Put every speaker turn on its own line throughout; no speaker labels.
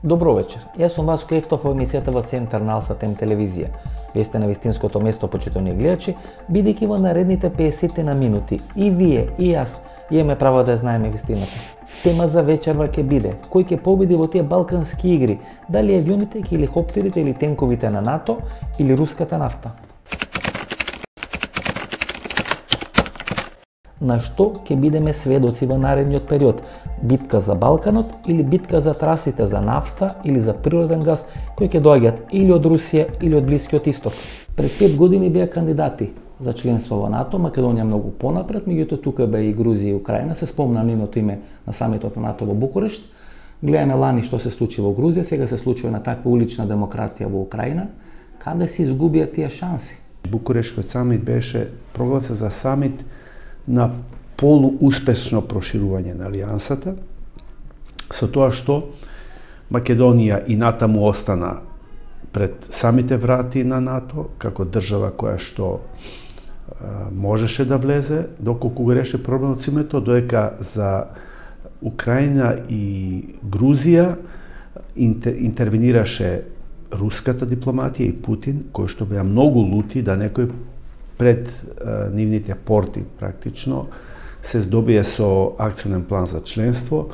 Добро вечер. Јас сум Васко Ефтов во емисијата во Центар на Алса Тем телевизија. Вие сте на вистинското место, почитувани гледачи, бидејќи во наредните 50 на минути и вие и јас имаме право да знаеме вистината. Тема за вечерва ќе биде кој ќе победи во тие балкански игри, дали авионите, хеликоптерите или тенковите на НАТО или руската нафта. На што ќе бидеме сведоци во наредниот период? Битка за Балканот или битка за трасите за нафта или за природен газ кои ќе доаѓаат или од Русија или од Блискиот Исток? Пред 5 години беа кандидати за членство во НАТО, Македонија многу понапред, меѓутоа тука беа и Грузија и Украина, се спомна нивното име на самитот на НАТО во Букурешт. Гледаме лани што се случи во Грузија, сега се случува на таква улична демократија во Украина. Каде се изгубија тие шанси?
Букурештот самит беше прогласен за самит на полууспешно проширување на алијансата, со тоа што Македонија и натаму остана пред самите врати на НАТО, како држава која што можеше да влезе, доколку го реше проблемот со името, додека за Украина и Грузија интервенираше руската дипломатија и Путин, кој што беа многу лути да некој пред нивните порти практично се здобие со акционен план за членство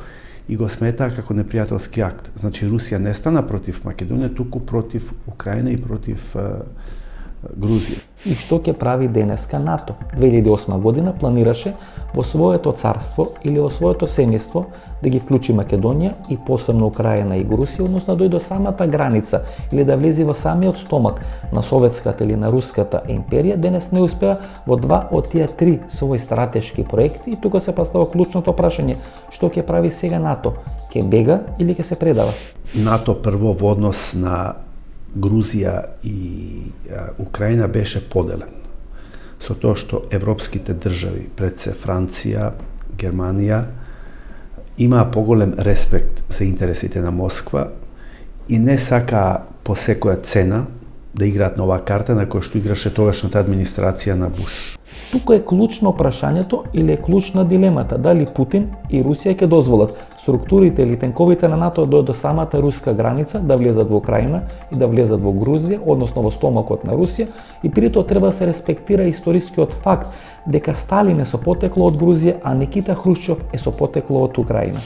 и го сметаа како непријателски акт. Значи Русија не стана против Македонија, туку против Украина и против Грузија.
И што ќе прави денеска НАТО? 2008 година планираше во своето царство или во своето семејство да ги вклучи Македонија и посебно Украина и Грузија, односно да дојде до самата граница или да влезе во самиот стомак на советската или на руската империја. Денес не успеа во два од тие три своји стратешки проекти и тука се поставува клучното прашање: што ќе прави сега НАТО? Ќе бега или ќе се предава?
НАТО прво во однос на Грузија и Украина беше поделен. Со тоа што европските држави, пред се Франција, Германија, имаа поголем респект за интересите на Москва и не сакаа по секоја цена да играат на оваа карта на која што играше тогашната администрација на Буш.
Тука е клучно прашањето или е клучна дилемата дали Путин и Русија ќе дозволат структурите или тенковите на НАТО да до самата руска граница, да влезат во Украина и да влезат во Грузија, односно во стомакот на Русија, и при тоа треба да се респектира историскиот факт дека Сталин е со потекло од Грузија, а Никита Хрушчов е со потекло од Украина.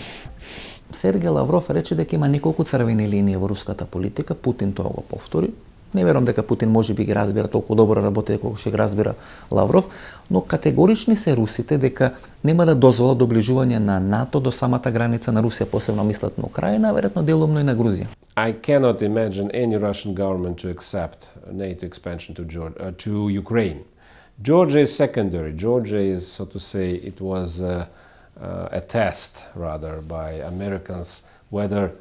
Сергеј Лавров рече дека има неколку црвени линии во руската политика, Путин тоа го повтори. Не верувам дека Путин може би ги разбира толку добро работи колку што ги разбира Лавров, но категорични се русите дека нема да дозволат доближување на НАТО до самата граница на Русија, посебно мислат на Украина, веројатно делумно и на Грузија.
I cannot imagine any Russian government to accept NATO expansion to Ukraine. Georgia is secondary. Georgia is, so to say, it was a test rather by Americans whether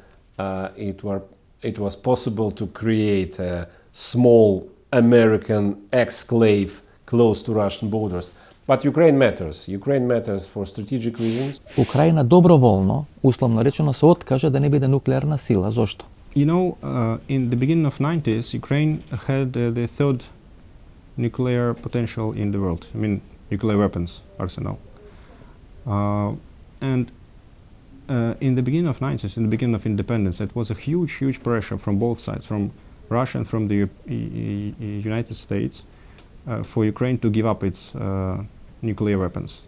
it was possible to create a small American exclave close to Russian borders. But Ukraine matters. Ukraine matters for strategic reasons.
Украина доброволно, условно речено, се откажа да не биде нуклеарна сила. Зошто?
You know, in the beginning of 90s, Ukraine had the third nuclear potential in the world. I mean, nuclear weapons arsenal. And in the beginning of 90s, in the beginning of independence, it was a huge pressure from both sides, from Russia and from the United States, for Ukraine to give up its nuclear weapons.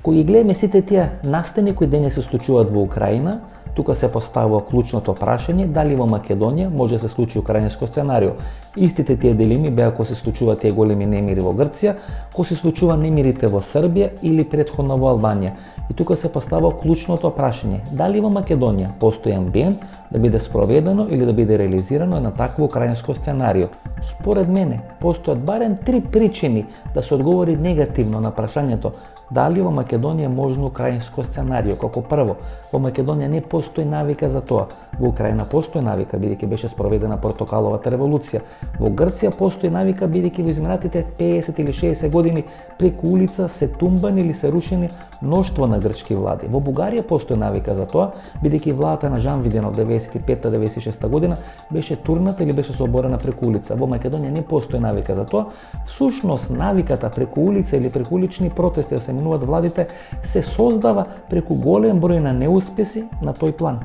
Кога ги гледаме сите тие настани кои денес се случуваат во Украина, тука се поставува клучното прашање дали во Македонија може да се случи украинско сценарио. Истите тие дилеми беа кога се случуваат тие големи немири во Грција, кога се случува немирите во Србија или претходно во Албанија. И тука се поставува клучното прашање дали во Македонија постои амбиент да биде спроведено или да биде реализирано на такво украинско сценарио. Според мене, постојат барем 3 причини да се одговори негативно на прашањето дали во Македонија е можно украинско сценарио. Како прво, во Македонија не постои постои навика за тоа. Во Украина постои навика, бидејќи беше спроведена портокаловата револуција. Во Грција постои навика, бидејќи во изминатите 50 или 60 години преку улица се тумбани или се рушени мноштво на грчки влади. Во Бугарија постои навика за тоа, бидејќи владата на Жан Виденов 95-96 година беше турната или беше соборена преку улица. Во Македонија не постои навика за тоа. Всушност навиката преку улица или преку улични протести да се менуваат владите се создава преку голем број на неуспеси на тој план.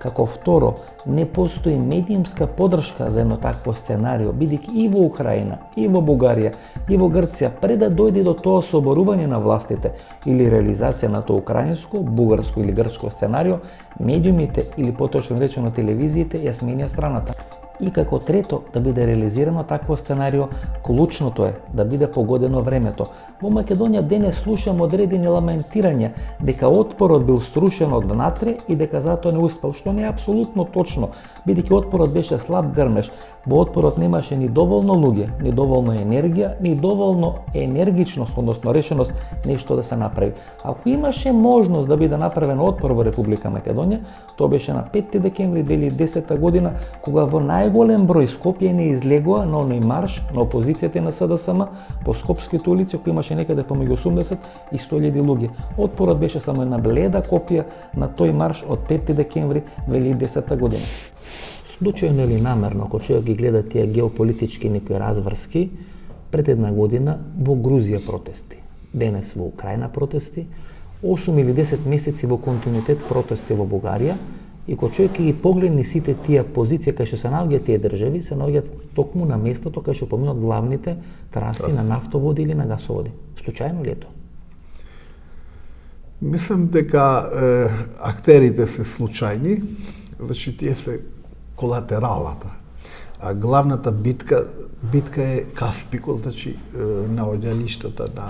Како второ, не постои медиумска подршка за едно такво сценарио, бидејќи и во Украина, и во Бугарија, и во Грција, пред да дојде до тоа соборување на властите или реализација на тоа украинско, бугарско или грчко сценарио, медиумите или поточно речено телевизиите ја сменија страната. И како трето, да биде реализирано такво сценарио, клучното е да биде погодено времето. Во Македонија денес слушам одредени ламентирања дека отпорот бил струшен од внатре и дека затоа не успел, што не е апсолутно точно, бидејќи отпорот беше слаб грмеж. Во отпорот немаше ни доволно луѓе, ни доволно енергија, ни доволно енергичност, односно решеност нешто да се направи. Ако имаше можност да биде направен отпор во Република Македонија, тоа беше на 5 декември 2010 година, кога во најголем број Скопје не излегоа на оној марш на опозицијата на СДСМ по скопските улици, кои имаше некаде помеѓу 80 и 100.000 луѓе. Отпорот беше само една бледа копија на тој марш од 5 декември 2010 година. Случајно или намерно, ако човек ги гледа тие геополитички некои разврски, пред една година во Грузија протести, денес во Украина протести, 8 или 10 месеци во континуитет протести во Бугарија, и кога човек ги погледне сите тие позиции кај што се наоѓаат тие држави, се наоѓаат токму на местото кај што поминат главните траси на нафтоводи или на гасоводи. Случајно ли е тоа?
Мислам дека актерите се случајни, значи тие се колатералата. А главната битка е Каспикот, значи наоѓалиштата на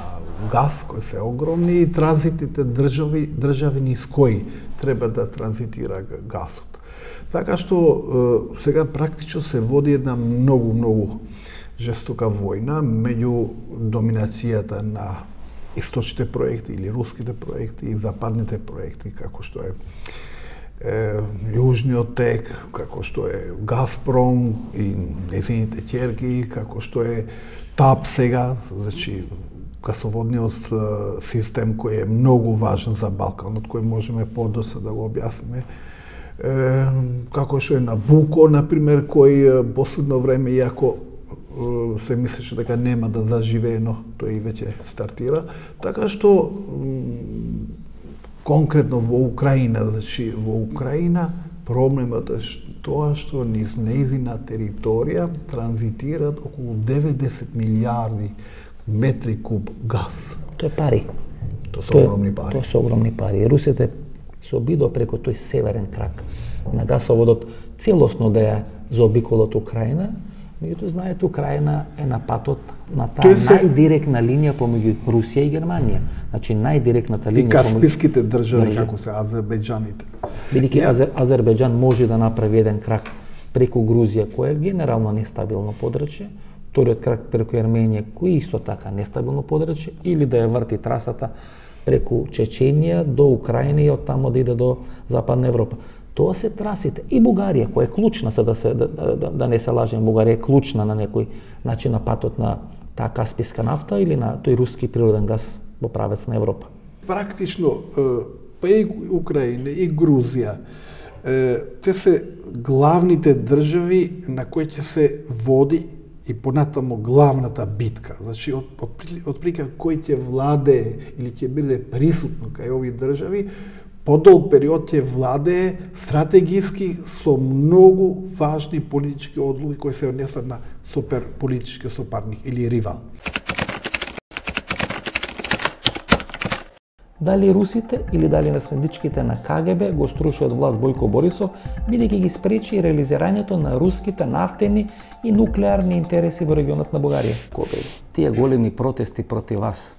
газ кои се огромни и транзитните држави низ кои треба да транзитира газот. Така што сега практично се води една многу жестока војна меѓу доминацијата на источните проекти или руските проекти и западните проекти, како што е Јужниот тек, како што е Газпром и незините ќерки, како што е ТАП сега, значи гасоводниот систем кој е многу важен за Балканот, кој можеме подоцна да го објасниме. Како што е Набуко, например, кој последно време, иако се мислеше дека нема да заживее, но тој и веќе стартира. Така што конкретно во Украина, значи во Украина проблемот е тоа што низ нејзина територија транзитираат околу 90 милиарди метри куб газ.
Тоа е пари.
Тоа се огромни пари.
Тоа се огромни пари. Русите се обидоа преку тој северен крак на гасоводот целосно да ја заобиколат Украина. Меѓутоа, знаете, Украина е на патот на таа најдиректна линија помеѓу Русија и Германија. Значи, најдиректната линија
и касписките држави, како се Азербејџаните.
Бидејќи Азербејџан може да направи еден крак преку Грузија, која е генерално нестабилно подрачје, вториот крак преку Ерменија, кој е исто така нестабилно подрачје, или да ја врти трасата преку Чеченија до Украина и оттамо да иде до Западна Европа. Тоа се трасите. И Бугарија, која е клучна, да не се лажем, Бугарија е клучна на некој начин на патот на таа касписка нафта или на тој руски природен газ во правец на Европа.
Практично, па и Украина, и Грузија, те се главните држави на кои ќе се води и понатамо главната битка. Значи, отприка кој ќе владее или ќе биде присутно кај овие држави, подолг период ќе владее стратегиски со многу важни политички одлуки кои се однесат на политички сопарник или ривал.
Дали русите или дали наследничките на КГБ го струши од власт Бојко Борисов, бидејќи ги спречи реализирањето на руските нафтени и нуклеарни интереси во регионот на Бугарија. Кога тие големи протести против вас,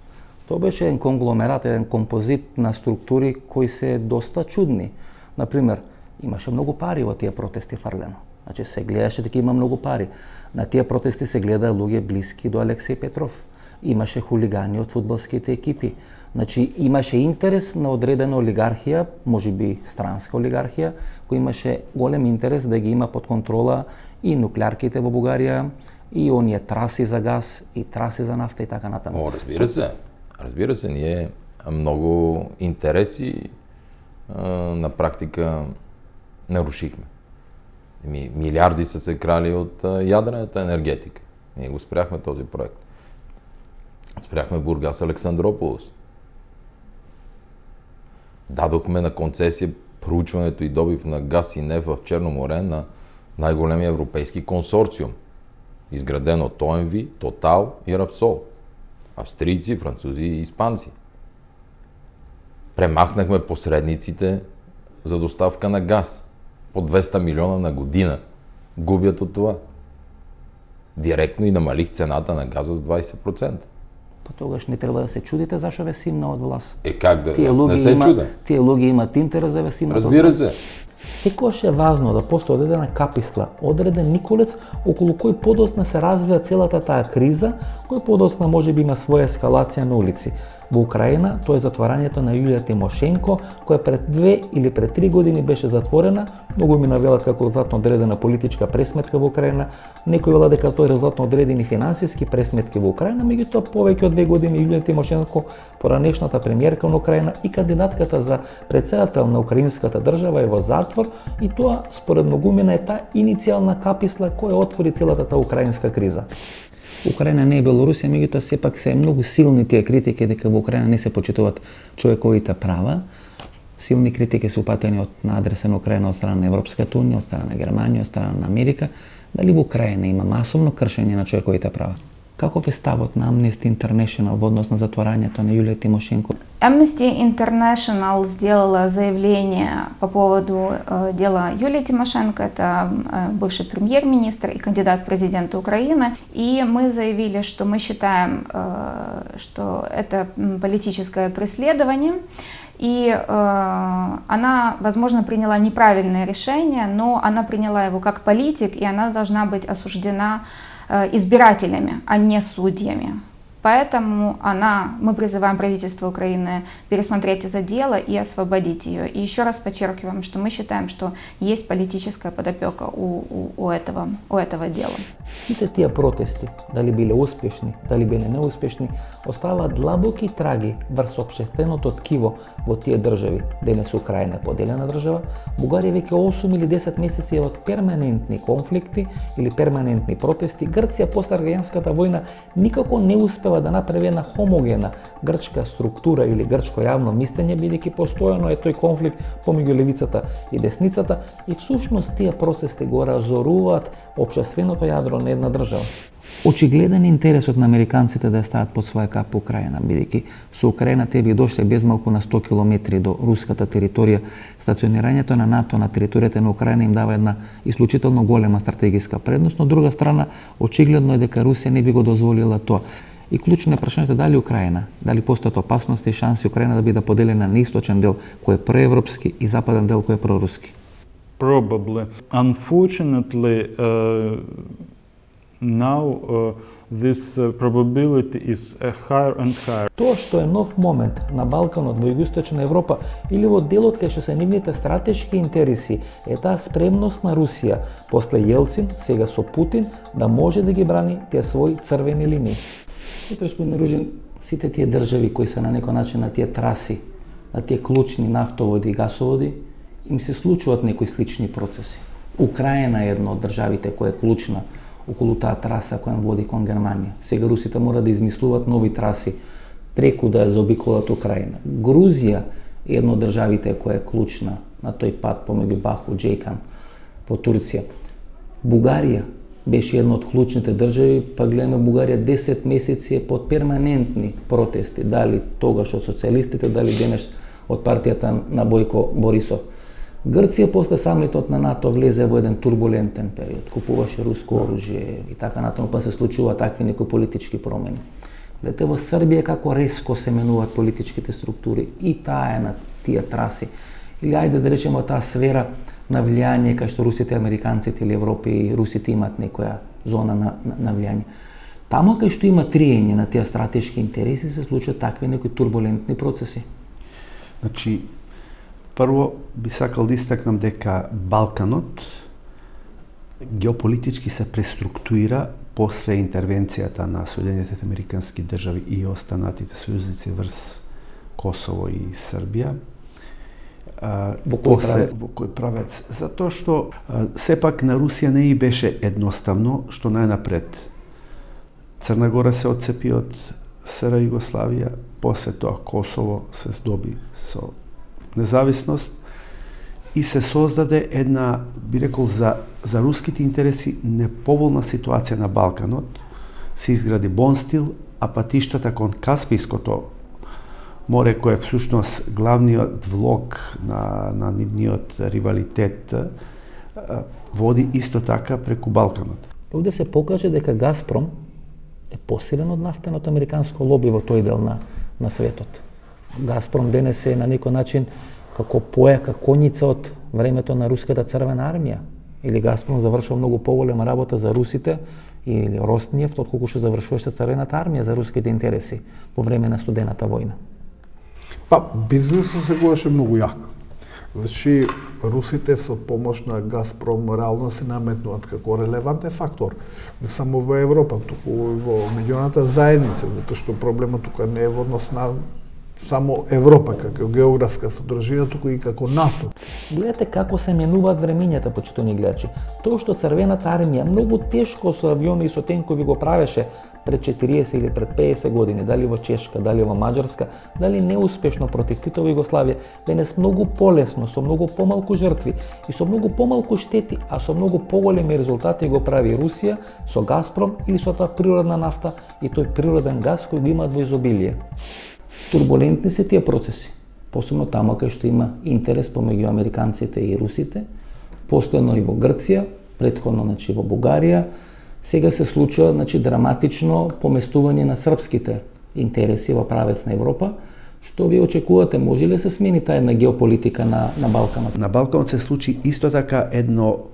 тоа беше еден конгломерат, еден композит на структури кои се доста чудни. Например, имаше многу пари во тие протести фрлено. Значи се гледаше дека има многу пари. На тие протести се гледа луѓе блиски до Алексеј Петров. имаше хулигани од фудбалските екипи. Значи, имаше интерес на одредена олигархија, можеби странска олигархија, која имаше голем интерес да ги има под контрола и нуклеарките во Бугарија, и оние траси за газ, и траси за нафта и така натаму.
Разбира се. Разбира се, ние много интереси на практика нарушихме. Милиарди са се крали от ядрената енергетика. Ние го спряхме този проект. Спряхме Бургас Александрополос. Дадохме на концесия проучването и добив на газ и нефт в Черно море на най-големия европейски консорциум, изграден от ОМВ, Тотал и Рапсол. Австрийци, французи и испанци. Премахнахме посредниците за доставка на газ. По 200 милиона на година губят от това. Директно и намалих цената на газа с 20%.
Па тогаш не треба да се чудите зашо ве симна од власт.
Как да не се чуда?
Тие луѓе имаат интерес да ве симнат од власт.
Разбира се.
Секогаш е важно да постои одредена каписла, одреден николец околу кој подоцна се развива целата таа криза, кој подоцна можеби има своја ескалација на улици. Во Украина тоа е затворањето на Јулија Тимошенко, која пред 2 или пред 3 години беше затворена. Многу ми навелат како резултатно одредена политичка пресметка во Украина, некои велат дека тоа е резултатно одредени финансиски пресметки во Украина, меѓутоа повеќе од 2 години Јулија Тимошенко, поранешната премиерка на Украина и кандидатката за претседател на украинската држава е во затвор, и тоа според многумина е таа иницијална каписла која отвори целата таа украинска криза. Украина не е Белорусија, меѓутоа сепак се многу силни тие критики дека во Украина не се почитуваат човековите права. Силни критики се упатени на адреса на Украина од страна на Европската унија, од страна на Германија, од страна на Америка. Дали во Украина има масовно кршење на човековите права? Каков е ставот на Amnesty International во однос на затворањето на Јулија Тимошенко?
Amnesty International сделала заявление по поводу дела Юлии Тимошенко. Это бывший премьер-министр и кандидат в президенты Украины. И мы заявили, что мы считаем, что это политическое преследование. И она, возможно, приняла неправильное решение, но она приняла его как политик, и она должна быть осуждена избирателями, а не судьями. Поэтому мы призываем правительство Украины пересмотреть это дело и освободить ее. И еще раз подчеркиваем, что мы считаем, что есть политическая подопека у этого дела.
Сите тие протести, дали биле успешни, дали биле неуспешни, оставаат длабоки траги врз општественото ткиво во тие држави. Денес Украина е поделена држава, Бугарија веќе 8 или 10 месеци е од перманентни конфликти или перманентни протести. Грција после граѓанската војна никако не успева да направи една хомогена грчка структура или грчко јавно мислење, бидејќи постојано е тој конфликт помеѓу левицата и десницата, и всушност тие протести го разоруваат општественото јадро на една држава. Очигледен интересот на американците да ја стават под своја капа Украина, бидејќи со Украина те би дошле без малку на 100 километри до руската територија. Стационирањето на НАТО на територијата на Украина им дава една исклучително голема стратегиска предност, но од друга страна очигледно е дека Русија не би го дозволила тоа. И клучно е прашањето дали Украина, дали постојат опасности и шанси Украина да биде поделена на источен дел кој е проевропски и западен дел кој е проруски.
Probably. Unfortunately, now this probability is higher and higher.
Тоа што е нов момент на Балканот во Југоисточна Европа или во делот кај што се нивните стратешки интереси е таа спремност на Русија после Јелцин, сега со Путин, да може да ги брани тие своји црвени линии. Ето, господин Ружин, сите тие држави кои се на некој начин на тие траси, на тие клучни нафтоводи и гасоводи, им се случуваат некои слични процеси. Украина е една од државите која е клучна околу таа траса која води кон Германија. Сега русите мора да измислуваат нови траси преку да ја заобиколат Украина. Грузија е една од државите која е клучна на тој пат помеѓу Баху, Џејкан во Турција. Бугарија беше една од клучните држави, па гледаме Бугарија 10 месеци е под перманентни протести, дали тогаш од социјалистите, дали денес од партијата на Бојко Борисов. Грција после самитот на НАТО влезе во еден турбулентен период, купуваше руско оружје и така натаму, па се случува такви некои политички промени. Гледате во Србија како резко се менуваат политичките структури и таа е на тие траси. Или ајде да речеме таа сфера на влијание кај што русите, американците или Европа и русите имаат некоја зона на влијание. Тамо кај што има триење на тие стратешки интереси се случат такви некои турбулентни процеси.
Значи, прво би сакал да истакнам дека Балканот геополитички се преструктуира после интервенцијата на Соединетите Американски држави и останатите сојузници врз Косово и Србија. Во кој правец? Затоа што сепак на Русија не и беше едноставно, што најнапред Црна Гора се отцепи од СР Југославија, после тоа Косово се здоби со независност и се создаде една, би рекол, за руските интереси неповолна ситуација на Балканот. Се изгради Бонстил, а патиштата кон Каспиското море, кој е всушност главниот влог на нивниот ривалитет, води исто така преку Балканот.
Овде се покаже дека Газпром е посилен од нафтеното американско лоби во тој дел на светот. Газпром денес е на некој начин како појака коњица од времето на руската црвена армија. Или Газпром завршува многу поголема работа за русите или Роснефт, отколку што завршуваше црвената армија за руските интереси во време на студената војна.
Па, бизнисот сегогаш е многу јак. Значи, русите со помош на Газпром реално се наметнуваат како релевантен фактор. Не само во Европа, туку и во меѓународната заедница, затоа што проблемот тука не е во однос на само Европа како географска содржина, туку и како НАТО.
Гледате како се менуваат времињата, почитувани гледачи. Тоа што црвената армија многу тешко со авиони и со тенкови го правеше пред 40 или пред 50 години, дали во Чешка, дали во Маđarска, дали неуспешно против Титова Југославија, денес многу полесно, со многу помалку жртви и со многу помалку штети, а со многу поголеми резултати го прави Русија со Газпром или со таа природна нафта и тој природен газ кој го имаат во изобилие. Турбулентни се тие процеси, посебно тамо кај што има интерес помеѓу американците и русите, постојано и во Грција, претходно во Бугарија. Сега се случува драматично поместување на српските интереси во правец на Европа. Што ви очекувате, може ли се смени таа една геополитика на Балканот?
На Балканот се случи исто така едно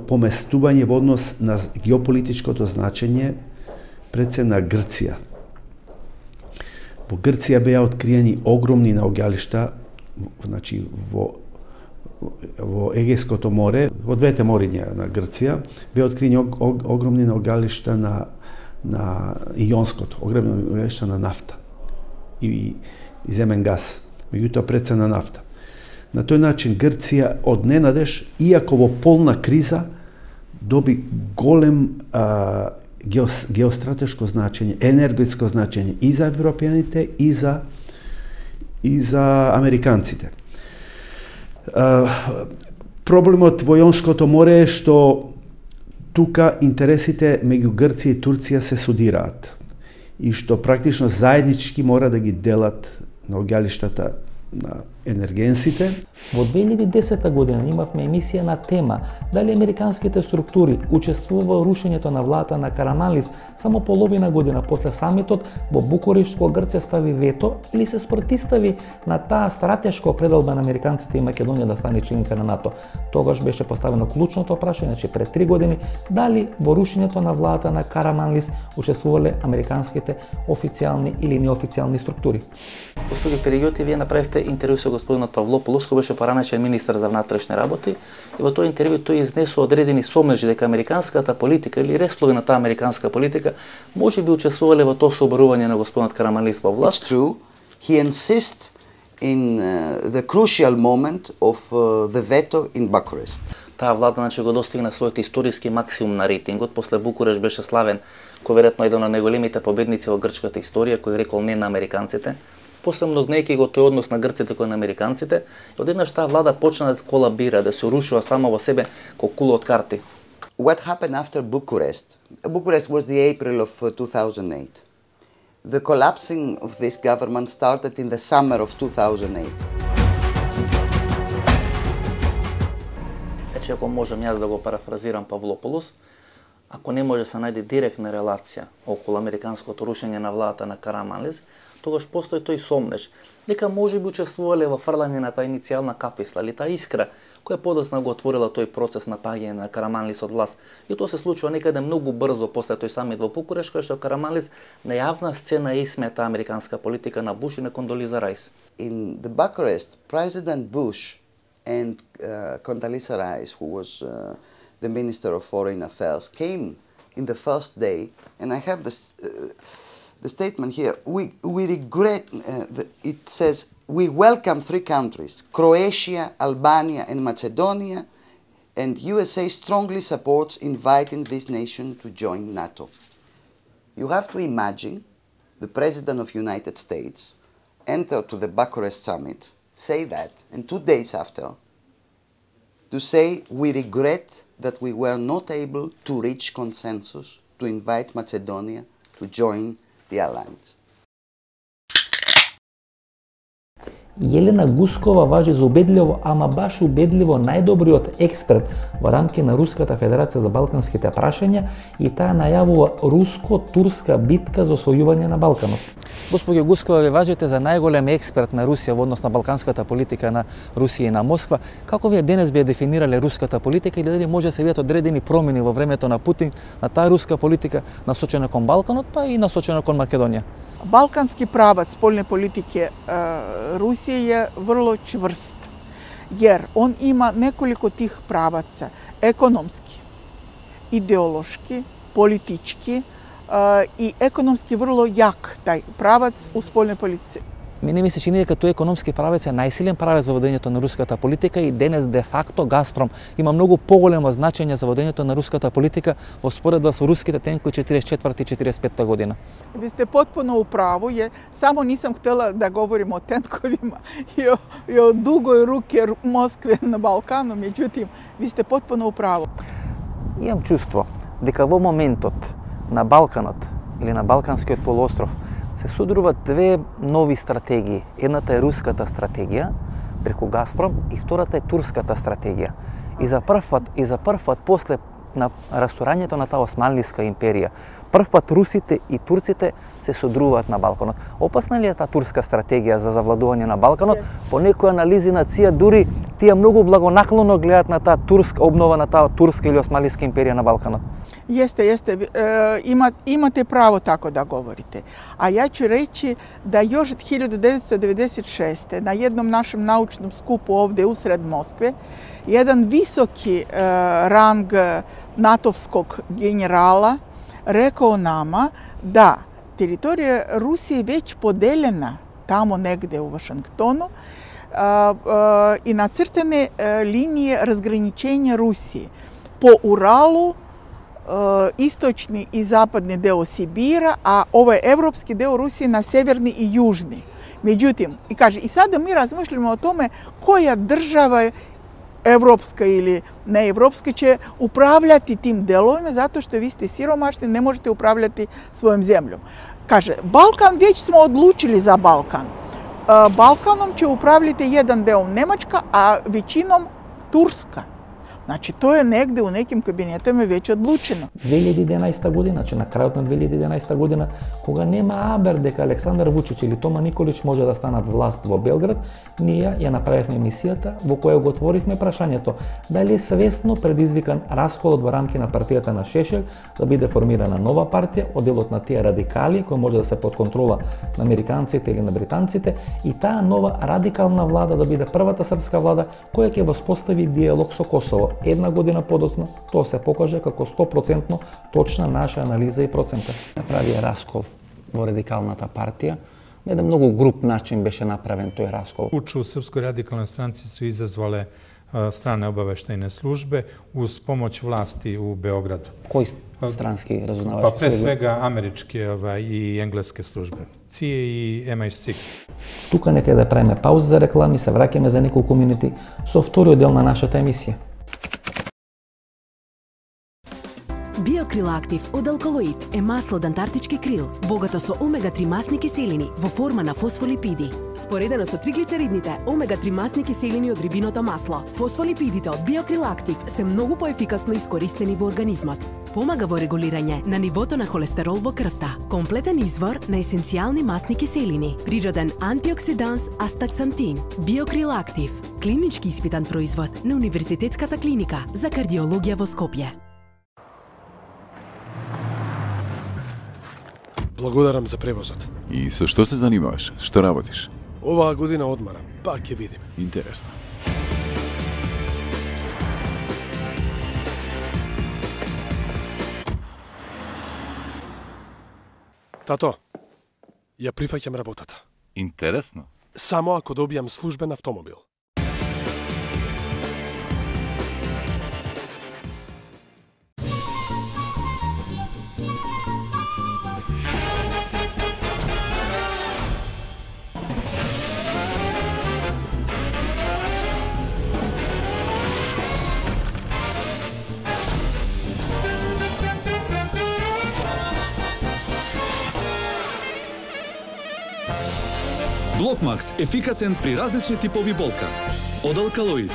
поместување во однос на геополитичкото значење пред се на Грција. Во Грција беа откриени огромни наоѓалишта, значи во Егејското море, во двете мориња на Грција, беа откриени огромни наоѓалишта на Ионското, огромни наоѓалишта на нафта и земен газ, меѓутоа пред се на нафта. На тој начин Грција од ненадеж, иако во полна криза, доби голем геостратешко значење, енергетско значење и за европјаните и за американците. Проблемот во Јонското море е што тука интересите меѓу Грција и Турција се судираат и што практично заеднички мора да ги делат наоѓалиштата на енергенсите.
Во 2010 година имавме емисија на тема дали американските структури учествува во рушењето на владата на Караманлис само половина година после самитот во Букурешт, кога Грција стави вето или се спротистави на таа стратешка определба на американците и Македонија да стане членка на НАТО. Тогаш беше поставено клучното прашање, значи пред 3 години, дали во рушењето на владата на Караманлис учествувале американските официјални или неофицијални структури. Господи Перијоти, вие направивте интервју со господинот Павлополос, кој беше поранешен министар за внатрешни работи, и во тој интервју тој изнесува одредени сомнежи дека американската политика или реслови на таа американска политика може би учествувале во тоа соборување на господинот Караманлис во власт.
It's true. He insists in the crucial moment of the veto in Bucharest.
Таа влада го достигна својот историски максимум на рейтингот. После Букурешт беше славен кој веројатно еден од најголемите победници во грчката историја, кој рекол не на американците. Посебно знаејќи го тој однос на грците кој на американците, одеднаш таа влада почна да колабира, да се урушува само во себе како кула од карти.
What happened after Bucharest? Bucharest was the April of 2008. The collapsing of this government started in the summer of 2008.
Ако можам јас да го парафразирам Павлополос,
ако не може да се најде директна релација околу американското рушење на владата на Караманлис, тогаш постои тој сомнеж дека може би учествувале во фрлање на таа иницијална каписла или таа искра која подоцна го отворила тој процес на паѓање на Караманлис од власт. И тоа се случува некаде многу брзо после тој самит во Букурешт, кај што Караманлис на јавна сцена исмета американска политика на Буш и на Кондолиза Рајс.
In the Bucharest, President Bush and Condoleezza Rice, who was the Minister of Foreign Affairs, came in the first day, and I have this, the statement here. We regret, it says, we welcome 3 countries, Croatia, Albania and Macedonia, and USA strongly supports inviting this nation to join NATO. You have to imagine the President of the United States enter to the Bucharest summit, say that, and 2 days after, to say we regret that we were not able to reach consensus to invite Macedonia to join the alliance.
Елена Гускова важи за убедливо, ама баш убедливо најдобриот експерт во рамки на Руската Федерација за балканските прашања и таа најавува руско-турска битка за освојување на Балканот. Госпоѓо Гускова, ве важите за најголем експерт на Русија во однос на балканската политика на Русија и на Москва. Како вие денес би дефинирале руската политика и дали може да се видат одредени промени во времето на Путин на таа руска политика насочена кон Балканот, па и насочена кон Македонија?
Balkanski pravac spoljne politike Rusije je vrlo čvrst, jer on ima nekoliko tih pravaca, ekonomski, ideološki, politički i ekonomski vrlo jak taj pravac u spoljnoj politici.
Мене ми се чини дека тој економски правец е најсилен правец во водењето на руската политика и денес де факто Газпром има многу поголемо значење за водењето на руската политика во споредба со руските тенкови 44-45 година.
Vi ste potpuno u pravu, samo nisam htjela da govorim o tenkovima i o dugoj ruke Moskve na Balkanu, međutim, vi ste potpuno u pravu.
Имам чувство дека во моментот на Балканот или на Балканскиот полуостров се судруваат 2 нови стратегии. Едната е руската стратегија преку Газпром и втората е турската стратегија. И за прв пат после на расторањето на таа Османлиска империја, прв пат русите и турците се содруваат на Балканот. Опасна ли е таа турска стратегија за завладување на Балканот? По некои анализи на ЦИА дури тие многу благонаклоно гледаат на таа турска обнова на таа турска или Османлиска империја на Балканот.
Jeste, imate pravo tako da govorite. A ja ću reći da još od 1996. na jednom našem naučnom skupu ovdje usred Moskve, jedan visoki rang natovskog generala rekao nama da teritorija Rusije već podeljena tamo negde u Vašingtonu i nacrtane linije razgraničenja Rusije po Uralu, istočni i zapadni deo Sibira, a ovaj evropski deo Rusije na severni i južni. Međutim, i kaže, i sada mi razmišljamo o tome koja država evropska ili neevropska će upravljati tim delovima zato što vi ste siromašni, ne možete upravljati svojom zemljom. Kaže, Balkan, već smo odlučili za Balkan. Balkanom će upravljati jedan deo Nemačka, a većinom Turska. Значи, тоа е негде у неким кабинетами веќе одлучено.
2011 година, значи на крајот на 2011 година, кога нема абер дека Александар Вучич или Тома Николич може да станат власт во Белград, ние ја направивме емисијата во која го отворивме прашањето дали е свесно предизвикан расколот во рамки на партијата на Шешел да биде формирана нова партија од делот на тие радикали кои може да се под контрола на американците или на британците и таа нова радикална влада да биде првата српска влада која ќе воспостави диалог со Косово. Една година подоцна, тоа се покаже како 100% точна наша анализа и процента. Направија раскол во радикалната партија. На еден многу груб начин беше направен тој раскол.
Puč u Srpskoj radikalnoj stranci su izazvale strane obaveštajne službe uz pomoć vlasti u Beogradu.
Кои странски разузнавачки
Pa pre svega američke i engleske službe. CIA i MI6.
Тука нека да правиме пауза за реклами, се враќаме за неколку минути со вториот дел на нашата емисија.
Биокрилактив од алкалоид е масло од антарктички крил, богато со омега-3 масни киселини во форма на фосфолипиди. Споредено со триглицеридните, омега-3 масни киселини од рибиното масло, фосфолипидите од биокрилактив се многу поефикасно искористени во организмот. помага во регулирање на нивото на холестерол во крвта. Комплетен извор на есенцијални масни киселини, природен антиоксиданс астаксантин, биокрил актив, клинички испитан производ на Универзитетската клиника за кардиологија во Скопје.
Благодарам за превозот.
И со што се занимаваш? Што работиш?
Оваа година одмарам, па ќе видим.
Интересно.
Тато, ја прифаќам работата.
Интересно.
Само ако добијам службен автомобил.
Блокмакс ефикасен при различни типови болка. Од алкалоид.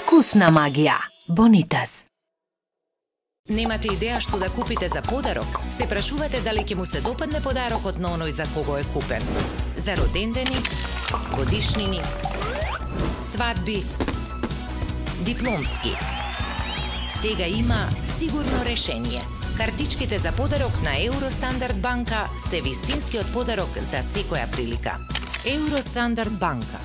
Вкусна магија. Бонитас.
Немате идеја што да купите за подарок? Се прашувате дали ќе му се допадне подарокот на оној за кого е купен. За родендени, годишнини, свадби, дипломски. Сега има сигурно решение. Картичките за подарок на Евростандард банка се вистинскиот подарок за секоја прилика. Евростандард банка.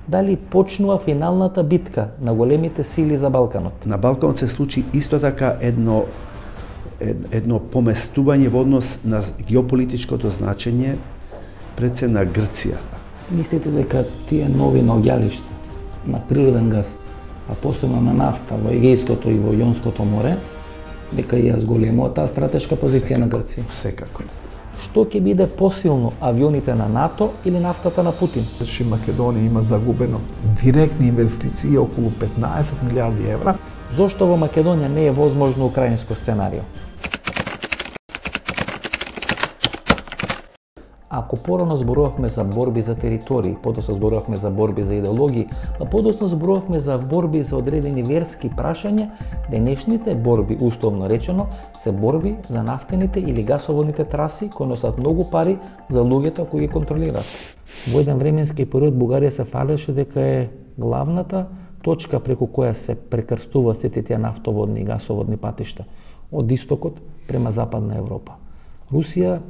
Дали почнува финалната битка на големите сили за Балканот?
На Балканот се случи исто така едно поместување во однос на геополитичкото значење пред се на Грција.
Мислите дека тие нови наоѓалишта на природен газ, а посебно на нафта во Егејското и во Јонското море, дека ја зголемува таа стратешка позиција на Грција?
Секако.
Што ќе биде посилно, авионите на НАТО или нафтата на Путин?
Значи Македонија има загубено директни инвестиции околу 15 милиарди евра.
Зошто во Македонија не е возможно украинско сценарио? Ако порано зборувавме за борби за територии, подоцна зборувавме за борби за идеологии, па подоцна зборувавме за борби за одредени верски прашања, денешните борби, условно речено, се борби за нафтените или гасоводните траси кои носат многу пари за луѓето кои ги контролираат. Во еден временски период Бугарија се фалеше дека е главната точка преку која се прекрстува сите тие нафтоводни и гасоводни патишта од истокот према Западна Европа. Русија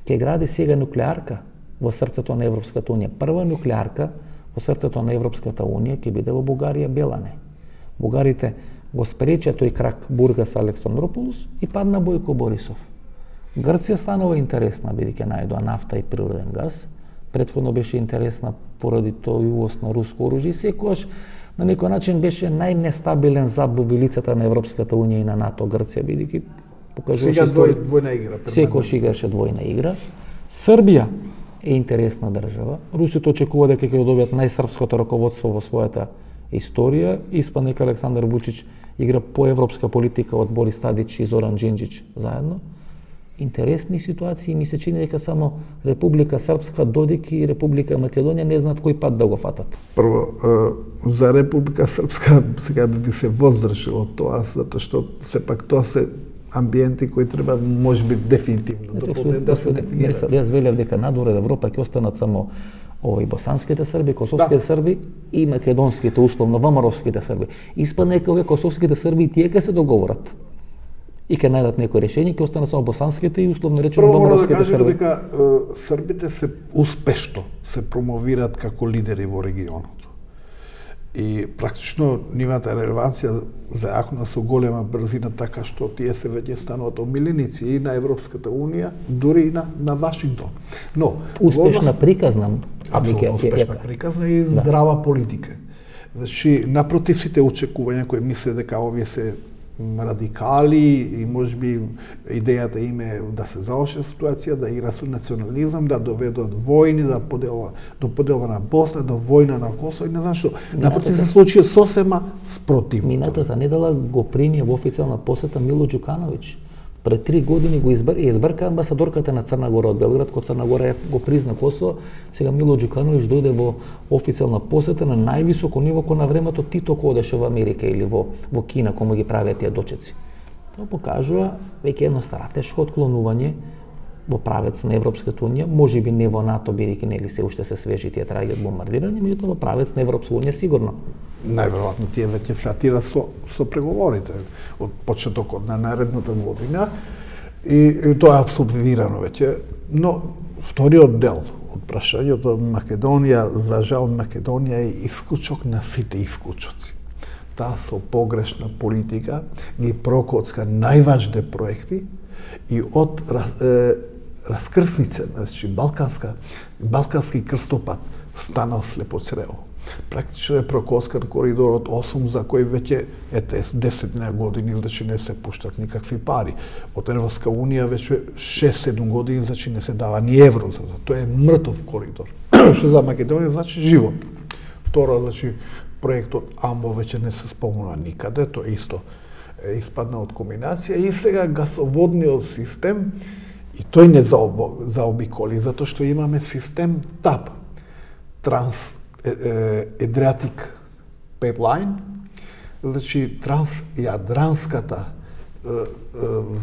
ќе гради сега нуклеарка во срцето на Европската Унија. Прва нуклеарка во срцето на Европската Унија ќе биде во Бугарија, Белане. Бугарите го спреча тој крак Бургас Александрополус и падна Бојко Борисов. Грција станува интересна бидејќи најдоа нафта и природен газ. Претходно беше интересна поради тој увоз на руско оружје и секогаш на некој начин беше најнестабилен зап во вилицата на Европската Унија и на НАТО Грција бидејќи
сега двојна игра.
Секојаш играше двојна игра. Србија е интересна држава. Русите очекува дека ќе добијат најсрпското раководство во својата историја. Испан дека Александар Вучич игра по европска политика од Борис Тадич и Зоран Џинџич заедно. Интересни ситуации, ми се чини дека само Република Српска, Додик и Република Македонија не знаат кој пат да го фатат.
Прво, за Република Српска сега би се воздржал од тоа, затоа што сепак тоа се амбиенти кои треба можеби дефинитивно да се дефинираат.
Јас велев дека надвор од Европа ќе останат само босанските срби, косовските срби и македонските, условно ВМРО-вските срби. Испадна дека овие косовските срби и тие ќе се договорат. и ќе најдат некој решение, ќе остане само босанските и условно речено
Прво мора да
доморовските
кажеме
срби.
дека србите се успешно се промовираат како лидери во регионот. И практично нивната релеванција зајакна со голема брзина, така што тие се веќе стануваат омиленици и на Европската Унија, дури и на Вашингтон. Но
успешна приказна,
апсолутно успешна приказна и здрава политика. Значи, напротив сите очекувања кои мисле дека овие се радикали и можеби идејата им е да се заоши ситуација, да игра со национализам, да доведат војни, до поделба на Босна, до војна на Косово и не знам што. Напротив се случи сосема спротивно.
Минатата недела го прими во официјална посета Мило Џукановиќ. Пред 3 години го избрка амбасадорката на Црна Гора од Белград, кога Црна Гора го призна Косово. Сега Мило Џукановиќ дојде во официјална посета на највисоко ниво кој на времето Тито кога одеше во Америка или во Кина, кога ги правеа тие дочеци. Тоа покажува веќе едно стратешко отклонување во правец на Европската Унија, можеби не во НАТО, бидејќи нели се уште се свежи тие траги од бомбардирање, меѓутоа во правец на Европска Унија сигурно.
Најверојатно тие веќе стартира со преговорите од почетокот на наредната година и тоа е абсолвирано веќе. Но вториот дел од прашањето Македонија, за жал Македонија е исклучок на сите исклучоци. Таа со погрешна политика ги прокоцка најважните проекти и од раскрсница, значи балкански крстопат станал слепоцрево. Практично е прокоскан коридорот 8 за кој веќе 10 години значи не се пуштат никакви пари. Од Европска Унија веќе 6-7 години значи не се дава ни евро за тоа. Тоа е мртов коридор. Што за Македонија значи живот. Второ, значи проектот Амбо веќе не се спомнува никаде, тоа исто испадна од комбинација и сега гасоводниот систем и тој не заобиколи, затоа што имаме систем ТАП, Trans-Adriatic Pipeline, значи трансјадранската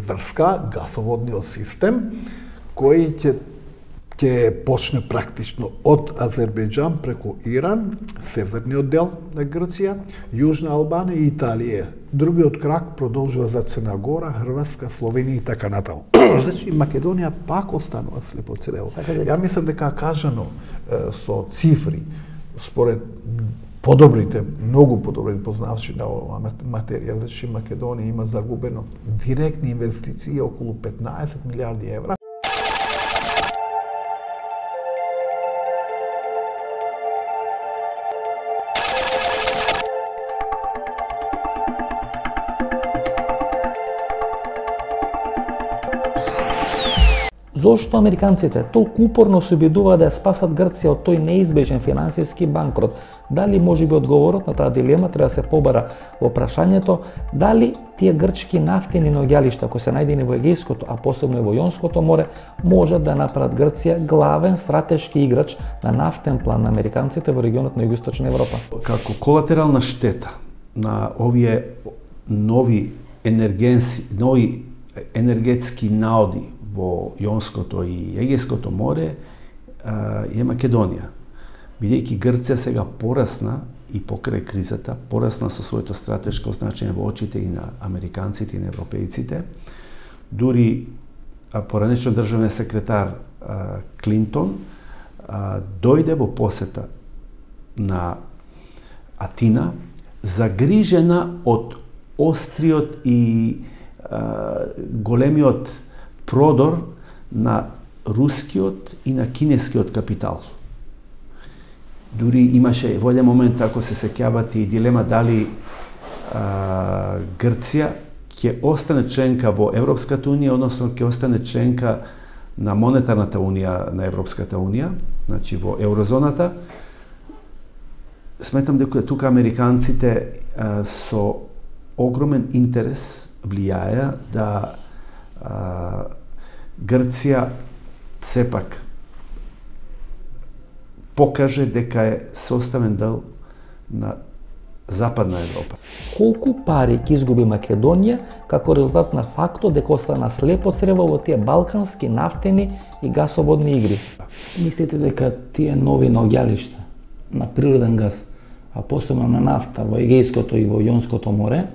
врска, гасоводниот систем, кој ќе почне практично од Азербејџан преку Иран, северниот дел на Грција, Јужна Албанија и Италија. Другиот крак продолжува за Црна Гора, Хрватска, Словенија и така натаму. Значи Македонија пак останува слепоцрево. Ја мислам дека кажано со цифри, според многу подобрите познавачи на оваа материја, значи Македонија има загубено директни инвестиции околу 15 милиарди евра.
Зошто американците толку упорно се обидуваат да ја спасат Грција од тој неизбежен финансиски банкрот? Дали можеби одговорот на таа дилема треба да се побара во прашањето дали тие грчки нафтени наоѓалишта кои се најдени во Егејското, а посебно и во Јонското море, можат да направат Грција главен стратешки играч на нафтен план на американците во регионот на Југоисточна Европа?
Како колатерална штета на овие нови енергетски наоди во Јонското и Егејското море е Македонија. Бидејќи Грција сега порасна и покрај кризата, порасна со своето стратешко значење во очите и на американците и на европејците. Дури поранешен државен секретар Клинтон дојде во посета на Атина, загрижена од остриот и големиот продор на рускиот и на кинескиот капитал. Дури имаше во еден момент, ако се сеќавате, и дилема дали Грција ќе остане членка во Европската Унија, односно ќе остане членка на монетарната унија на Европската Унија, значи во еврозоната. Сметам дека тука американците со огромен интерес влијаја да Грција сепак покаже дека е составен дел на Западна Европа.
Колку пари ќе изгуби Македонија како резултат на фактот дека остана слепо црево во тие балкански нафтени и гасоводни игри? Мислите дека тие нови наоѓалишта на природен газ, а посебно на нафта во Егејското и во Јонското море,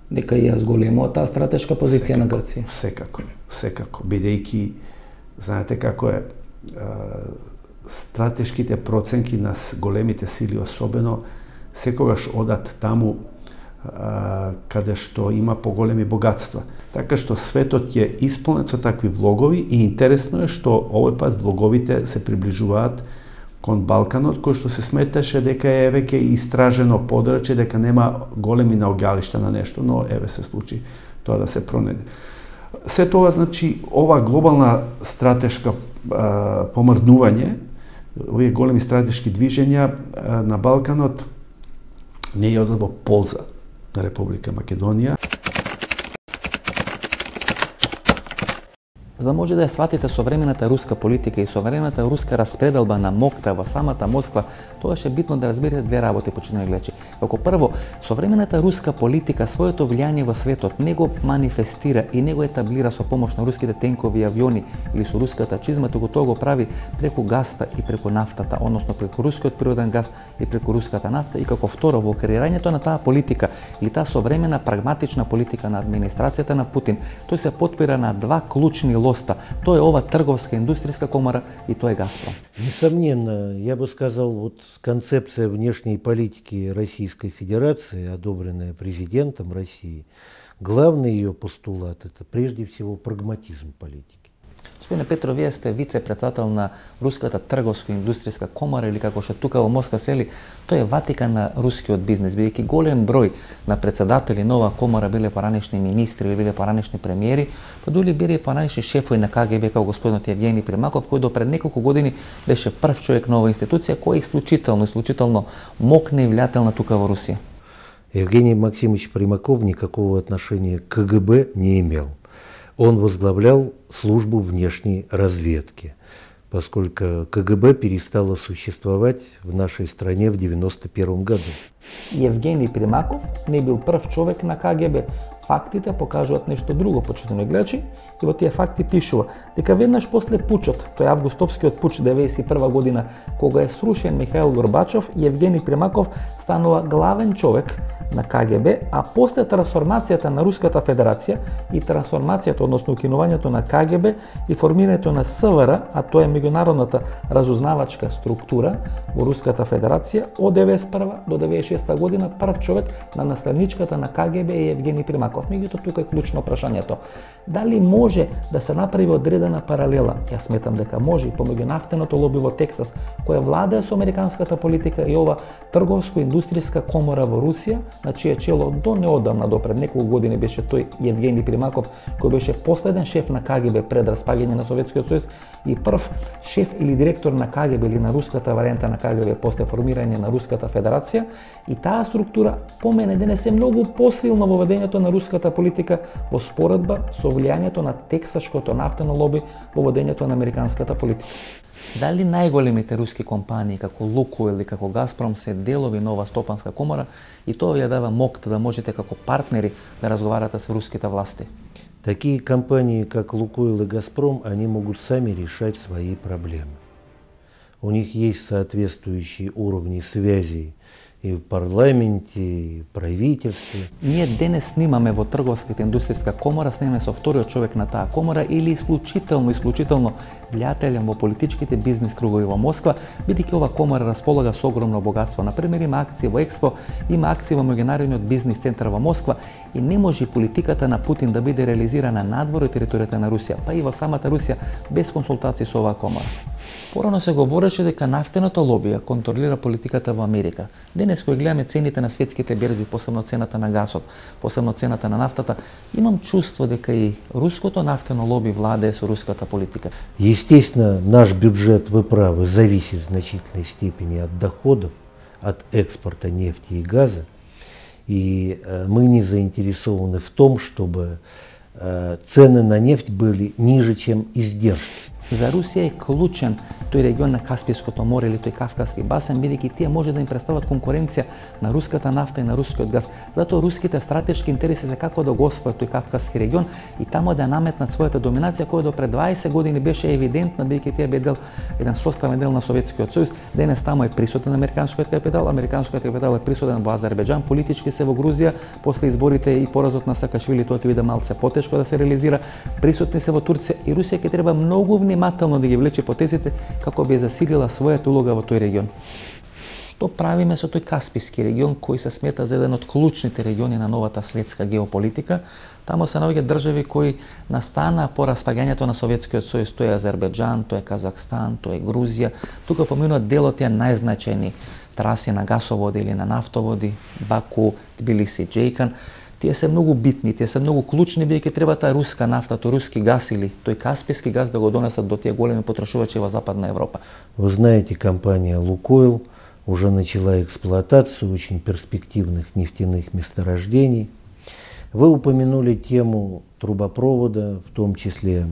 Дека ја зголемува таа стратешка позиција на Грција.
Секако, бидејќи знаете како е, стратешките проценки на големите сили особено секогаш одат таму каде што има поголеми богатства. Така што светот е исполнет со такви влогови и интересно е што овој пат влоговите се приближуваат кон Балканот, кој што се сметаше дека е веќе истражено подрачје, дека нема големи наоѓалишта на нешто, но еве се случи тоа да се пронеде. Се тоа, значи, ова глобална стратешка помрднување, овие големи стратешки движења на Балканот не е одат во полза на Република Македонија.
За да може да ја сватите современата руска политика и современата руска распределба на мокта во самата Москва, тогаш е битно да разберете две работи, почитувани гледачи. Како прво, современата руска политика своето влијание во светот не го манифестира и не го етаблира со помош на руските тенкови и авиони или со руската чизма, туку тоа го прави преку гаста и преку нафтата, односно преку рускиот природен газ и преку руската нафта. И како второ, во креирањето на таа политика или таа современа прагматична политика на администрацијата на Путин, тој се потпира на два клучни лоста. Тоа е ова трговска индустријска комора и тоа е Газпром.
Несомненно, я бы сказал, вот концепция внешней политики Российской Федерации, одобренная президентом России, главный ее постулат – это прежде всего прагматизм политики.
Господине Петро, вие сте вице-председател на Руската трговско-индустријска комора или како што тука во Москва се вели, тоа е Ватикан на рускиот бизнес, бидејќи голем број на председатели на оваа комора биле поранешни министри или биле поранешни премиери, па дури биле поранешни шефови на КГБ како господинот Евгений Примаков, кој до пред неколку години беше прв човек на оваа институција кој исклучително мокне и влијателна тука во Русија.
Евгений Максимович Примаков никакого отношения к КГБ не имел. Он возглавлял службу внешней разведки, поскольку КГБ перестало существовать в нашей стране в 1991 году.
Евгений Примаков не бил прв човек на КГБ. Фактите покажуваат нешто друго, почитувани гледачи, и во тие факти пишува дека веднаш после пучот, тој августовскиот пуч 1991 година, кога е срушен Михаил Горбачов, Евгений Примаков станува главен човек на КГБ, а после трансформацијата на Руската Федерација и трансформацијата, односно укинувањето на КГБ и формирањето на СВР, а тоа е меѓународната разузнавачка структура во Руската Федерација, од 1991 до 1996 година прв човек на наследничката на КГБ е Евгений Примаков. Меѓутоа тука е клучно прашањето. Дали може да се направи одредена паралела? Јас сметам дека може, помеѓу нафтеното лоби во Тексас, која владее со американската политика и ова трговско-индустријска комора во Русија, на чие чело до неодамна, до пред неколку години беше тој Евгений Примаков, кој беше последен шеф на КГБ пред распаѓање на Советскиот сојуз и прв шеф или директор на КГБ или на руската варијанта на КГБ после формирање на Руската Федерација. И таа структура по мене денес е многу посилна во водењето на руската политика во споредба со влијанието на тексашкото нафтено лоби во водењето на американската политика. Дали најголемите руски компании како Лукойл или како Газпром се делови на ова стопанска комора и тоа ја дава мокта да можете како партнери да разговарате со руските власти?
Такие компании, как Лукойл и Газпром, они могут сами решать свои проблемы. У них есть соответствующие уровни связей и в парламенте, и в правителстве.
Ние денес снимаме во трговската индустријска комора, снимаме со вториот човек на таа комора или исклучително влијателен во политичките бизнес кругови во Москва, бидејќи ова комора располага со огромно богатство. Например, има акции во Експо, има акции во меѓународниот бизнес центар во Москва и не може политиката на Путин да биде реализирана надвор од територијата на Русија, па и во самата Русија без консултации со оваа комора. Порано се говореше дека нафтеното лоби ја контролира политиката во Америка. Денес кој гледаме цените на светските берзи, посебно цената на гасот, посебно цената на нафтата, имам чувство дека и руското нафтено лоби владее со руската политика.
Естествено, наш бюджет, вы правы, зависит в значительной степени от доходов, от экспорта нефти и газа. И мы не заинтересованы в том, чтобы цены на нефть были ниже, чем издержки.
За Русија е клучен тој регион на Каспиското море или тој Кавказски басен, бидејќи тие може да им представат конкуренција на руската нафта и на рускиот газ. Затоа руските стратешки интереси се како да го освојат тој Кавказски регион и тамо да наметнат својата доминација која до пред 20 години беше евидентна, бидејќи тие бе еден составен дел на Советскиот сојуз. Денес тамо е присутен американскиот капитал, американскиот капитал е присутен во Азербеџан, политички се во Грузија, после изборите и поразот на Саакашвили тоа ќе биде малце потешко да се реализира. Присутни се во Турција и Русија ќе треба многу внимателно да ги влече потезите како би засилила својата улога во тој регион. Што правиме со тој Касписки регион кој се смета за еден од клучните региони на новата светска геополитика? Тамо се наоѓаат држави кои настана по распаѓањето на Советскиот сојуз, тоа е Азербеџан, тоа е Казахстан, тоа е Грузија. Тука поминуваат дел од тие најзначајни траси на гасоводи или на нафтоводи, Баку, Тбилиси, Џејкан. Тие се многу битни, тие се многу клучни, бидејќи треба таа руска нафта, тој руски газ или тој Касписки газ да го донесат до тие големи потрошувачи во Западна Европа.
Вы знаете, компания «Лукойл» уже начала эксплуатацию очень перспективных нефтяных месторождений. Вы упомянули тему трубопровода, в том числе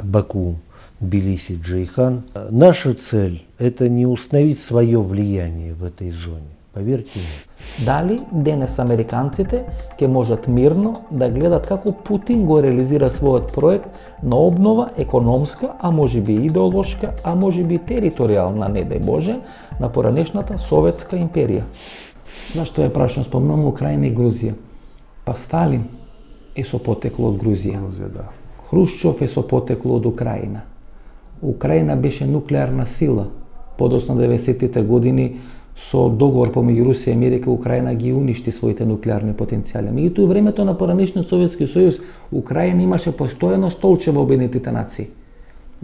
Баку, Тбилиси, Џејхан. Наша цель – это не установить свое влияние в этой зоне. Поверьте мне.
Дали денес американците ќе можат мирно да гледат како Путин го реализира својот проект на обнова економска, а може би идеолошка, а може би територијална, не дај Боже, на поранешната Советска империја. Зашто е прашно спомнам Украина и Грузија? Па Сталин е со потекло од Грузија. Хрушчов е со потекло од Украина. Украина беше нуклеарна сила. Подоцна 90-тите години со договор помеѓу Русија и Америка, Украина ги уништи своите нуклеарни потенцијали. Меѓутоа, во времето на поранешниот Советски сојуз, Украина имаше постојано столче во Обединетите нации.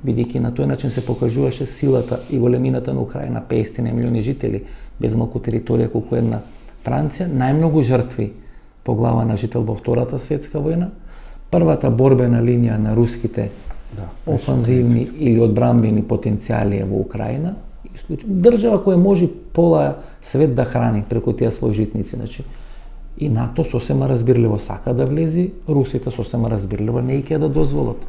Бидејќи на тој начин се покажуваше силата и големината на Украина, 50 милиони жители, без малку територија колку една Франција, најмногу жртви по глава на жител во Втората светска војна, првата борбена линија на руските офанзивни или одбранбени потенцијали е во Украина, држава која може пола свет да храни преку тие своји житници. Значи, и НАТО сосема разбирливо сака да влези, русите сосема разбирливо не ќе да дозволат.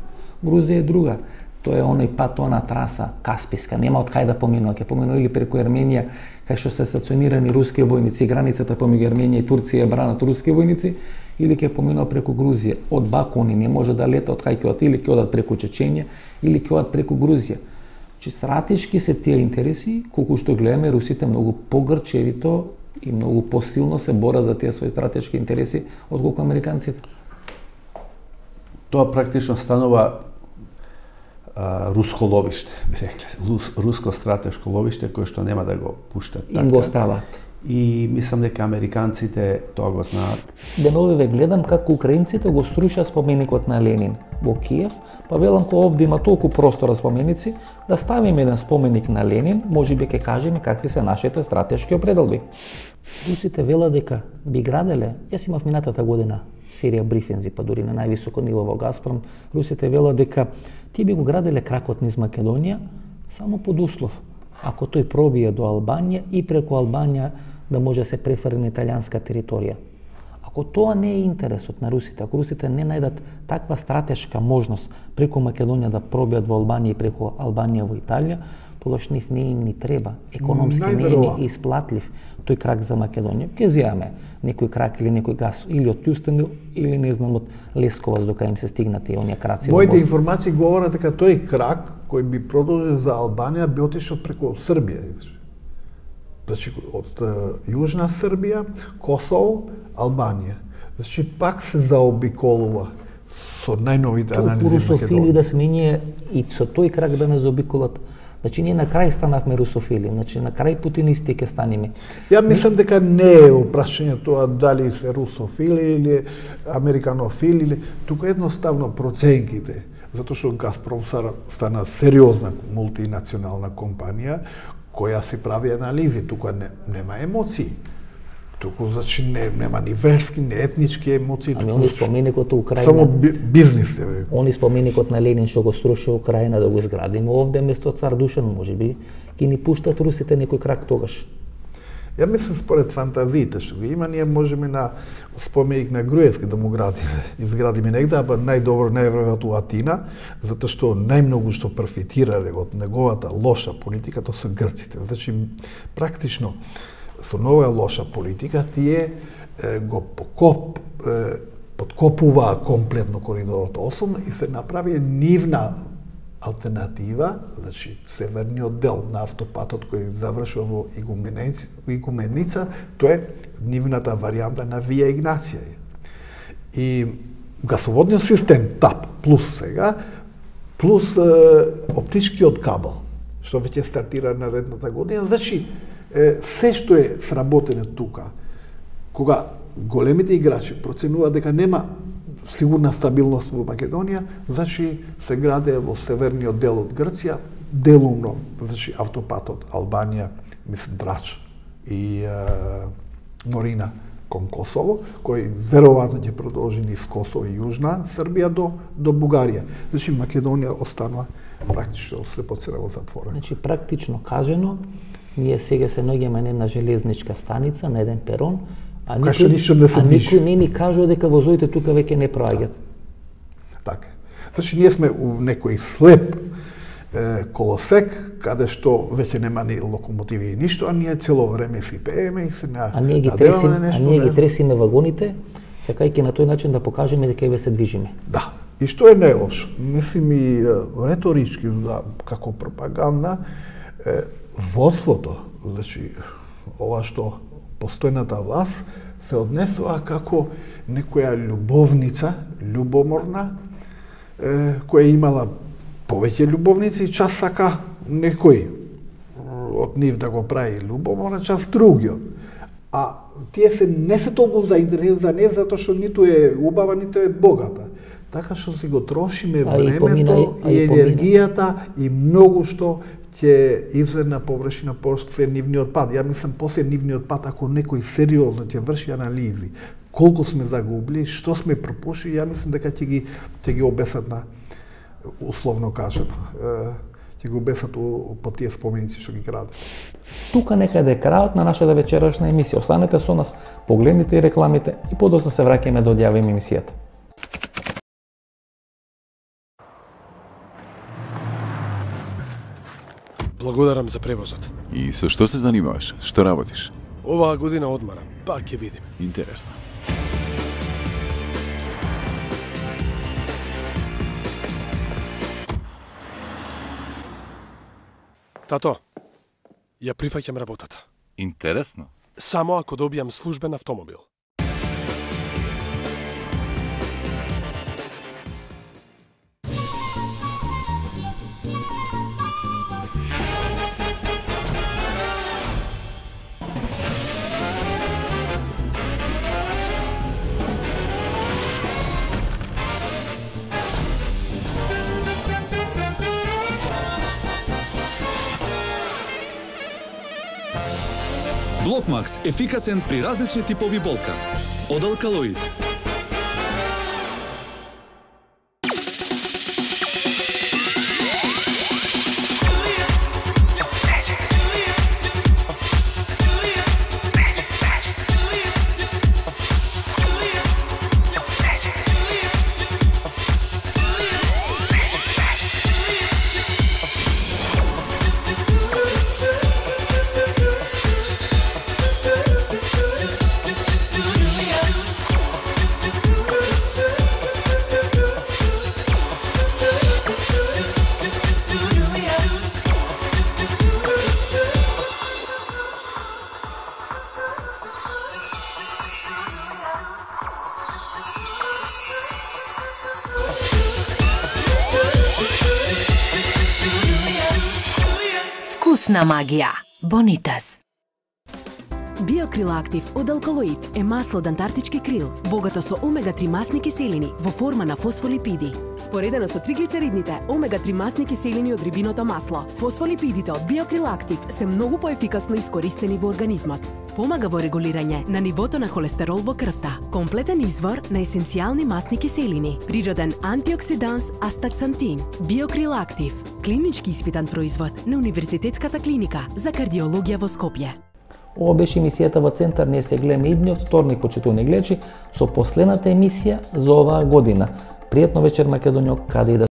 Грузија е друга. Тоа е оној пат, она траса Касписка, нема од кај да поминува, ќе поминува или преку Ерменија, кај што се стационирани руски војници, границата помеѓу Ерменија и Турција бранат руски војници, или ќе поминува преку Грузија. Од Баку они не може да лета од кај ќе одат, или ќе одат преку Чеченија, или ќе одат преку Грузија. Че стратешки се тие интереси, колку што гледаме, русите многу погрчевито и многу посилно се борат за тие своји стратешки интереси отколку американците.
Тоа практично станува руско ловиште, би рекле, руско стратешко ловиште кое што нема да го пуштат така.
Им го остават.
И мислам дека американците тоа го знаат.
Деновиве гледам како украинците го струшаа споменикот на Ленин во Киев, па велам ко овде има толку простора споменици, да ставиме еден споменик на Ленин, можеби ќе кажеме какви се нашите стратешки определби. Русите велат дека би граделе, јас имав минатата година серија брифинзи, па дури на највисоко ниво во Газпром, русите велат дека тие би го граделе кракот низ Македонија само под услов ако тој пробие до Албанија и преку Албанија да може да се префрли на италијанска територија. Ако тоа не е интересот на русите, ако русите не најдат таква стратешка можност преку Македонија да пробијат во Албанија и преку Албанија во Италија, тогаш нив не им ни треба, економски не е исплатлив тој крак за Македонија. Ке зијаме некој крак или некој газ или од Кјустендил или не знам од Лесковац до кај им се стигнати оние краци.
Моите информации говорат дека тој крак кој би продолжил за Албанија би отишол преку Србија. Значи од Јужна Србија, Косово, Албанија. Значи пак се заобиколува со најновите анализи на Македонија.
Русофили да сме и со тој крак да не заобиколат. Значи ние на крај станавме русофили, значи на крај путинисти ќе станеме.
Ја мислам дека не е опрашање тоа дали се русофили или американофили, или тука едноставно проценките, затоа што Газпром стана сериозна мултинационална компанија која си прави анализи, тука нема емоции. Туку значи нема ни верски, ни етнички емоции.
Ами они споменикот Украина.
Само бизнис е.
Они споменикот на Ленин што го струши Украина да го изградиме овде место Цар Душан, можеби ќе ни пуштат русите некој крак тогаш.
Ја мислам според фантазиите што го има, ние можеме на споменик на Груевски да му изградиме негде, а најдобро најверојатно у Атина, затоа што најмногу што профитирале од неговата лоша политика тоа се грците. Значи практично со нова лоша политика тие го подкопуваа комплетно коридорот 8 и се направи нивна алтернатива, значи северниот дел на автопатот кој завршува во Игуменица, тоа е нивната варијанта на Вија Игнација. И гасоводниот систем ТАП плюс сега, плюс оптичкиот кабел, што веќе стартира наредната година, значи се што е сработено тука, кога големите играчи проценуваат дека нема сигурна стабилност во Македонија, значи се граде во северниот дел од Грција, делумно, значи автопатот Албанија, мислам Драч и Морина кон Косово, кој веројатно ќе продолжи низ Косово и Јужна Србија до Бугарија. Значи Македонија останува практично слепоцена во затвора.
Значи практично кажено, ние сега се наоѓаме на една железничка станица, на еден перон, а никој не ми кажува дека возовите тука веќе не проаѓаат.
Така. Значи ние сме у некој слеп колосек, каде што веќе нема ни локомотиви и ништо, а ние цело време си пееме и се надеваме нешто.
А ние ги тресиме вагоните, сакајќи на тој начин да покажеме дека еве се движиме.
Да. И што е најлошо? Мислим и реторички, како пропаганда, водството, значи ова што постојната власт се однесува како некоја љубовница, љубоморна, која имала повеќе љубовници и час сака некој од нив да го прави љубоморна, час другиот. А тие не се толку заинтересирани за неа затоа што ниту е убава, ниту е богата. Така што си го трошиме времето и енергијата и многу што ќе излезе на површина после нивниот пат. Ја мислам после нивниот пат, ако некој сериозно ќе врши анализи, колку сме загубили, што сме пропушили, ја мислам дека ќе ги обесат на, условно кажано, ќе ги обесат по тие споменици што ги краде.
Тука некаде е крајот на нашата вечерашна емисија. Останете со нас, погледнете и рекламите и подоцна се враќаме да одјавиме емисијата.
Благодарам за превозот.
И со што се занимаваш? Што работиш?
Оваа година одмарам, па ќе видим.
Интересно.
Тато, ја прифаќам работата.
Интересно.
Само ако добијам службен автомобил.
Блокмакс – ефикасен при различни типови болка. Од Алкалоид.
Вкусна магија. Бонитас.
Биокрилактив од Алкалоид е масло од антарктички крил, богато со омега-3 масни киселини во форма на фосфолипиди. Споредено со триглицеридните, омега-3 масни киселини од рибиното масло, фосфолипидите од биокрилактив се многу поефикасно искористени во организмот. Помага во регулирање на нивото на холестерол во крвта, комплетен извор на есенцијални масни киселини, природен антиоксиданс астаксантин, биокрилактив, клинички испитан производ на Универзитетската клиника за кардиологија во Скопје.
Ова беше емисијата во Центар не се гледа идниот вторник, почитувани гледачи, со последната емисија за оваа година. Пријатно вечер, Македонијо, каде и да